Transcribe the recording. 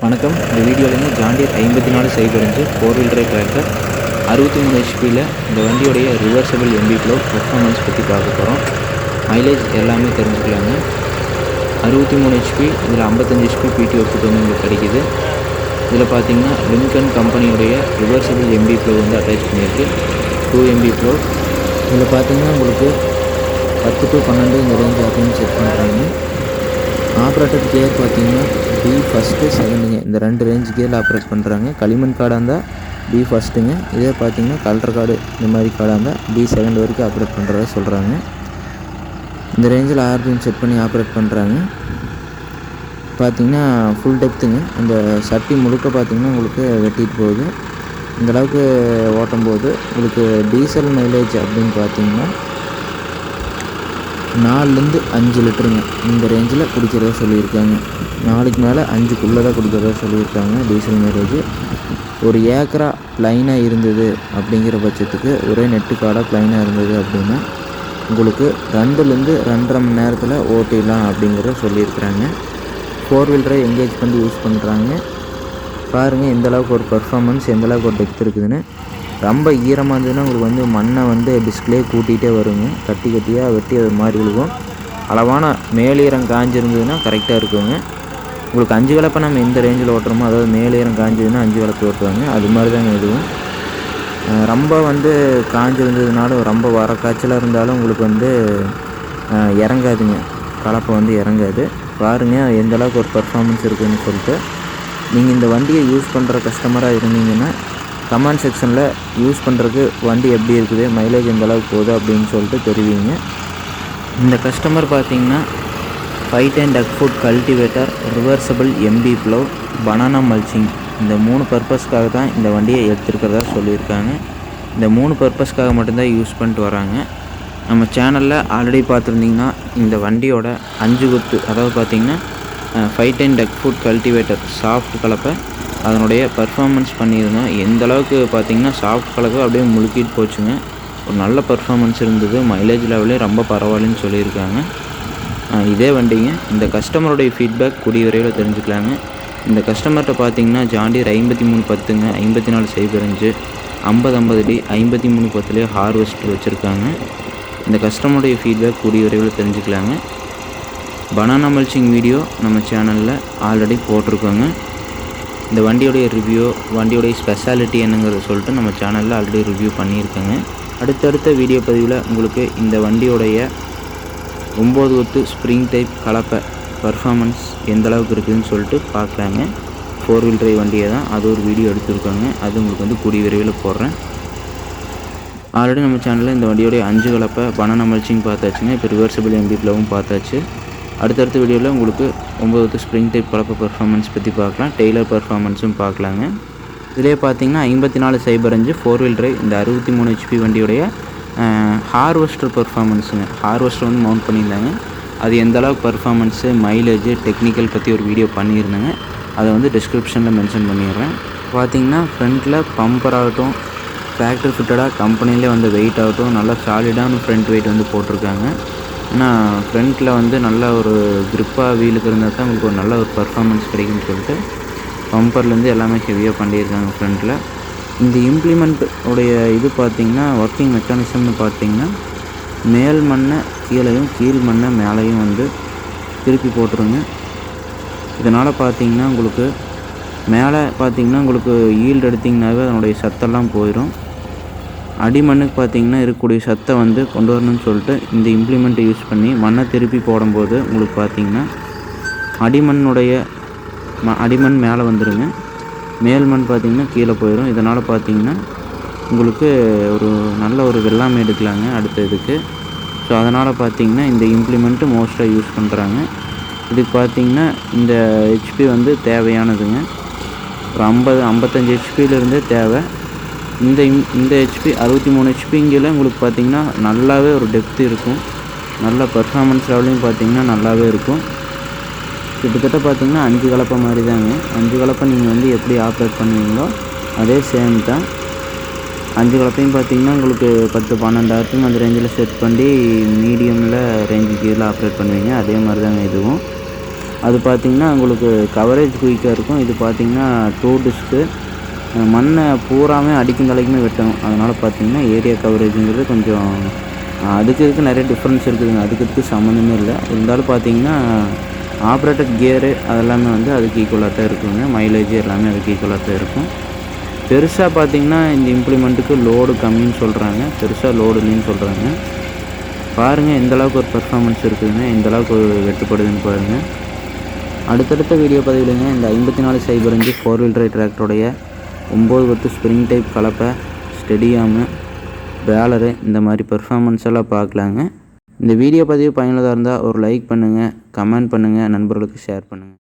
வணக்கம். இந்த வீடியோவில் ஜான் டீர் 54 சைபரஞ்சு 4 வீல் டிரைவ் டிராக்டர் 63 ஹெச்பியில் இந்த வண்டியோடைய ரிவர்சபிள் எம்பி ப்ளோ பெர்ஃபார்மன்ஸ் பற்றி பார்க்க போகிறோம். மைலேஜ் எல்லாமே தெரிஞ்சுக்கலாங்க. 63 ஹெச்பி, இதில் 55 ஹெச்பி பிடி அவுட்புட் வந்து உங்களுக்கு கிடைக்குது. இதில் பார்த்தீங்கன்னா லிங்கன் கம்பெனியுடைய ரிவர்சபிள் எம்பி ப்ளோ வந்து அட்டாச் பண்ணியிருக்கு. 2 எம்பி ப்ளோ. இதில் பார்த்தீங்கன்னா உங்களுக்கு 10 to 12 இந்த ரேஞ்ச் அப்படின்னு செட் பண்ணுறாங்க. ஆப்ரேட்டர் கியர் பார்த்தீங்கன்னா பி ஃபஸ்ட்டு செகண்டுங்க, இந்த 2 ரேஞ்ச் கியரில் ஆப்ரேட் பண்ணுறாங்க. களிமண் கார்டாக இருந்தால் பி ஃபஸ்ட்டுங்க, இதே பார்த்தீங்கன்னா கலர் கார்டு இந்த மாதிரி கார்டாக இருந்தால் பி செகண்ட் வரைக்கும் ஆப்ரேட் பண்ணுறதா சொல்கிறாங்க. இந்த ரேஞ்சில் ஆர்பிஎம் செட் பண்ணி ஆப்ரேட் பண்ணுறாங்க. பார்த்தீங்கன்னா ஃபுல் டெப்த்துங்க, அந்த சட்டி முழுக்க பார்த்தீங்கன்னா உங்களுக்கு வெட்டிட்டு போகுது. இந்தளவுக்கு ஓட்டும் போது உங்களுக்கு டீசல் மைலேஜ் அப்படின்னு பார்த்தீங்கன்னா 4லேருந்து 5 லிட்டருங்க இந்த ரேஞ்சில் குடிக்கிறதா சொல்லியிருக்காங்க. 4க்கு மேலே 5க்குள்ளே தான் குடிக்கிறதா சொல்லியிருக்காங்க டீசல் மைலேஜ். ஒரு ஏக்கரா ப்ளைனாக இருந்தது அப்படிங்கிற பட்சத்துக்கு, ஒரே நெட்டு காடாக ப்ளைனாக இருந்தது அப்படின்னா உங்களுக்கு 2லேருந்து 2.5 மணி நேரத்தில் ஓட்டிடலாம் அப்படிங்கிறத சொல்லியிருக்கிறாங்க. 4 வீல் டிரைவ் எங்கேஜ் பண்ணி யூஸ் பண்ணுறாங்க. பாருங்கள் எந்தளவுக்கு ஒரு பர்ஃபார்மன்ஸ், எந்தளவுக்கு ஒரு டெப்த் இருக்குதுன்னு. ரொம்ப ஈரமாக இருந்ததுன்னா உங்களுக்கு வந்து மண்ணை வந்து டிஸ்பிளே கூட்டிகிட்டே வருங்க. கட்டியாக வெட்டி அது மாதிரி விழுகும். அளவான மேலீரம் காஞ்சிருந்ததுன்னா கரெக்டாக இருக்குங்க. உங்களுக்கு 5 கலப்பை நம்ம எந்த ரேஞ்சில் ஓட்டுறோமோ, அதாவது மேலீரம் காஞ்சதுன்னா 5 கலப்பை ஓட்டுவாங்க. அது மாதிரி தாங்க இதுவும். ரொம்ப வந்து காஞ்சிருந்ததுனாலும், ரொம்ப வர காய்ச்சலாக இருந்தாலும் உங்களுக்கு வந்து இறங்காதுங்க, கலப்பை வந்து இறங்காது. பாருங்கள் எந்தளவுக்கு ஒரு பர்ஃபார்மன்ஸ் இருக்குதுன்னு சொல்லிட்டு. நீங்கள் இந்த வண்டியை யூஸ் பண்ணுற கஸ்டமராக இருந்தீங்கன்னா கமெண்ட் செக்ஷனில் யூஸ் பண்ணுறதுக்கு வண்டி எப்படி இருக்குது, மைலேஜ் எந்த அளவுக்கு போகுது அப்படின்னு சொல்லிட்டு தெரிவிங்க. இந்த கஸ்டமர் பார்த்தீங்கன்னா 510 Duckfoot cultivator, reversible MB plough, banana mulching, இந்த 3 பர்பஸ்க்காக தான் இந்த வண்டியை எடுத்துருக்கிறதா சொல்லியிருக்காங்க. இந்த 3 பர்பஸ்க்காக மட்டும்தான் யூஸ் பண்ணிட்டு வராங்க. நம்ம சேனலில் ஆல்ரெடி பார்த்துருந்தீங்கன்னா இந்த வண்டியோட 5 கொத்து, அதாவது பார்த்திங்கன்னா 510 Duckfoot கல்டிவேட்டர் சாஃப்ட் கலப்பை, அதனுடைய பர்ஃபார்மன்ஸ் பண்ணியிருந்தோம். எந்த அளவுக்கு பார்த்திங்கன்னா சாஃப்ட் கலப்பை அப்படியே முழுக்கிட்டு போச்சுங்க. ஒரு நல்ல பர்ஃபார்மன்ஸ் இருந்தது. மைலேஜ் லெவலே ரொம்ப பரவாயில்லன்னு சொல்லியிருக்காங்க. இதே வண்டிங்க. இந்த கஸ்டமருடைய ஃபீட்பேக் கூடிய விரைவில் தெரிஞ்சுக்கலாங்க. இந்த கஸ்டமர்கிட்ட பார்த்தீங்கன்னா ஜான் டீர் 5310ங்க, 54 சைபரஞ்சு, 50-50D 5310 ஹார்வெஸ்டர் வச்சுருக்காங்க. இந்த கஸ்டமருடைய ஃபீட்பேக் கூடிய விரைவில் தெரிஞ்சுக்கலாங்க. பனானா மல்ச்சிங் வீடியோ நம்ம சேனலில் ஆல்ரெடி போட்டிருக்கோங்க. இந்த வண்டியோடைய ரிவ்யூ, வண்டியோடைய ஸ்பெஷாலிட்டி என்னங்கிறத சொல்லிட்டு நம்ம சேனலில் ஆல்ரெடி ரிவ்யூ பண்ணியிருக்கேங்க. அடுத்தடுத்த வீடியோ பதிவில் உங்களுக்கு இந்த வண்டியோடைய 9 கொத்து ஸ்ப்ரிங் டைப் கலப்பை பர்ஃபார்மன்ஸ் எந்தளவுக்கு இருக்குதுன்னு சொல்லிட்டு பார்க்கலாங்க. 4 வீல் டிரைவ் வண்டியை தான் அது ஒரு வீடியோ எடுத்துருக்காங்க. அது உங்களுக்கு வந்து கூடிய விரைவில் போடுறேன். ஆல்ரெடி நம்ம சேனலில் இந்த வண்டியோடைய 5 கலப்பை பனானா மல்ச்சிங் பார்த்தாச்சுங்க. இப்போ ரிவர்சபிள் எம்பி ப்ளோவும் பார்த்தாச்சு. அடுத்தடுத்த வீடியோவில் உங்களுக்கு 9 கொத்து ஸ்ப்ரிங் டைப் கலப்பை பர்ஃபார்மன்ஸ் பற்றி பார்க்கலாம். டெய்லர் பர்ஃபார்மன்ஸும் பார்க்கலாங்க. இதிலே பார்த்தீங்கன்னா 54 சைபரஞ்சு 4 வீல் டிரைவ் இந்த 63 ஹெச்பி வண்டியோடைய ஹார்வெஸ்டர் பர்ஃபார்மன்ஸுங்க. ஹார்வெஸ்டர் வந்து மவுண்ட் பண்ணியிருந்தாங்க. அது எந்த அளவுக்கு பர்ஃபார்மன்ஸு, மைலேஜ், டெக்னிக்கல் பற்றி ஒரு வீடியோ பண்ணியிருந்தேங்க. அதை வந்து டிஸ்கிரிப்ஷனில் மென்ஷன் பண்ணிடுறேன். பார்த்தீங்கன்னா ஃப்ரண்ட்டில் பம்பர் ஆகட்டும், ஃபேக்ட்ரி ஃபிட்டடாக கம்பெனிலே வந்து வெயிட் ஆகட்டும், நல்லா சாலிடான ஃப்ரண்ட் வெயிட் வந்து போட்டிருக்காங்க. ஏன்னா ஃப்ரண்ட்டில் வந்து நல்ல ஒரு க்ரிப்பாக வீலுக்கு இருந்தால் தான் உங்களுக்கு ஒரு நல்ல ஒரு பர்ஃபார்மன்ஸ் கிடைக்குன்னு சொல்லிட்டு பம்பர்லேருந்து எல்லாமே ஹெவியாக பண்ணியிருக்காங்க ஃப்ரண்ட்டில். இந்த இம்ப்ளிமெண்ட் உடைய இது பார்த்திங்கன்னா ஒர்க்கிங் மெக்கானிசம்னு பார்த்திங்கன்னா மேல் மண்ணை கீழையும், கீழ் மண்ணை மேலேயும் வந்து திருப்பி போட்டுருங்க. இதனால் பார்த்திங்கன்னா உங்களுக்கு மேலே பார்த்திங்கன்னா உங்களுக்கு ஈல்டு எடுத்திங்கனாவே அதனுடைய சத்தெல்லாம் போயிடும். அடிமண்ணுக்கு பார்த்திங்கன்னா இருக்கக்கூடிய சத்தை வந்து கொண்டு வரணும்னு சொல்லிட்டு இந்த இம்ப்ளிமெண்ட்டை யூஸ் பண்ணி மண்ணை திருப்பி போடும்போது உங்களுக்கு பார்த்திங்கன்னா அடிமண் மேலே வந்துடுங்க, மேல் மண் பார்த்திங்கன்னா கீழே போயிடும். இதனால் பார்த்திங்கன்னா உங்களுக்கு ஒரு நல்ல ஒரு வெள்ளாமை எடுக்கலாங்க அடுத்த இதுக்கு. ஸோ அதனால் பார்த்திங்கன்னா இந்த இம்ப்ளிமெண்ட்டு மோஸ்ட்டாக யூஸ் பண்ணுறாங்க. இதுக்கு பார்த்திங்கன்னா இந்த ஹெச்பி வந்து தேவையானதுங்க. ஒரு 50-55 ஹெச்பியிலேருந்தே தேவை. இந்த ஹெச்பி 63 ஹெச்பிங்கில் உங்களுக்கு பார்த்திங்கன்னா நல்லாவே ஒரு டெப்த் இருக்கும். நல்ல பர்ஃபார்மன்ஸ் லெவலையும் பார்த்திங்கன்னா நல்லாவே இருக்கும். கிட்டத்தட்ட பார்த்திங்கன்னா 5 கலப்பை மாதிரி தாங்க. 5 கலப்பை நீங்கள் வந்து எப்படி ஆப்ரேட் பண்ணுவீங்களோ அதே சேம் தான். 5 கலப்பையும் பார்த்திங்கன்னா உங்களுக்கு 10-12 ஆர்பிஎம் அந்த ரேஞ்சில் செட் பண்ணி மீடியமில் ரேஞ்சு கீழே ஆப்ரேட் பண்ணுவீங்க. அதே மாதிரி தாங்க இதுவும். அது பார்த்திங்கன்னா உங்களுக்கு கவரேஜ் குயிக்காக இருக்கும். இது பார்த்திங்கன்னா 2 டிஸ்க்கு. மண்ணை பூராமே அடிக்கும் தலைக்குமே வெட்டணும். அதனால் பார்த்திங்கன்னா ஏரியா கவரேஜுங்கிறது கொஞ்சம் அதுக்கு நிறைய டிஃப்ரென்ஸ் இருக்குதுங்க. அதுக்கு சம்மந்தமே இல்லை. இருந்தாலும் பார்த்திங்கன்னா ஆப்ரேட்டட் கியரு அதெல்லாமே வந்து அதுக்கு ஈக்குவலாக தான் இருக்குங்க. மைலேஜ் எல்லாமே அதுக்கு ஈக்குவலாக தான் இருக்கும். பெருசாக பார்த்திங்கன்னா இந்த இம்ப்ளிமெண்ட்டுக்கு லோடு கம்மின்னு சொல்கிறாங்க. பெருசாக லோடு இல்லைன்னு சொல்கிறாங்க. பாருங்கள் எந்தளவுக்கு ஒரு பெர்ஃபார்மன்ஸ் இருக்குதுங்க, எந்தளவுக்கு வெட்டுப்படுதுன்னு பாருங்கள். அடுத்தடுத்த வீடியோ பதிவுலைங்க இந்த 5405 4 வீல் டிரைவ் டிராக்டருடைய 9/10 ஸ்ப்ரிங் டைப் கலப்பை, ஸ்டெடியாமு, பேலரு இந்த மாதிரி பெர்ஃபார்மன்ஸ் எல்லாம் பார்க்கலாங்க. இந்த வீடியோ பதிவு பயனுள்ளதாக இருந்தால் ஒரு லைக் பண்ணுங்கள், கமெண்ட் பண்ணுங்கள், நண்பர்களுக்கு ஷேர் பண்ணுங்கள்.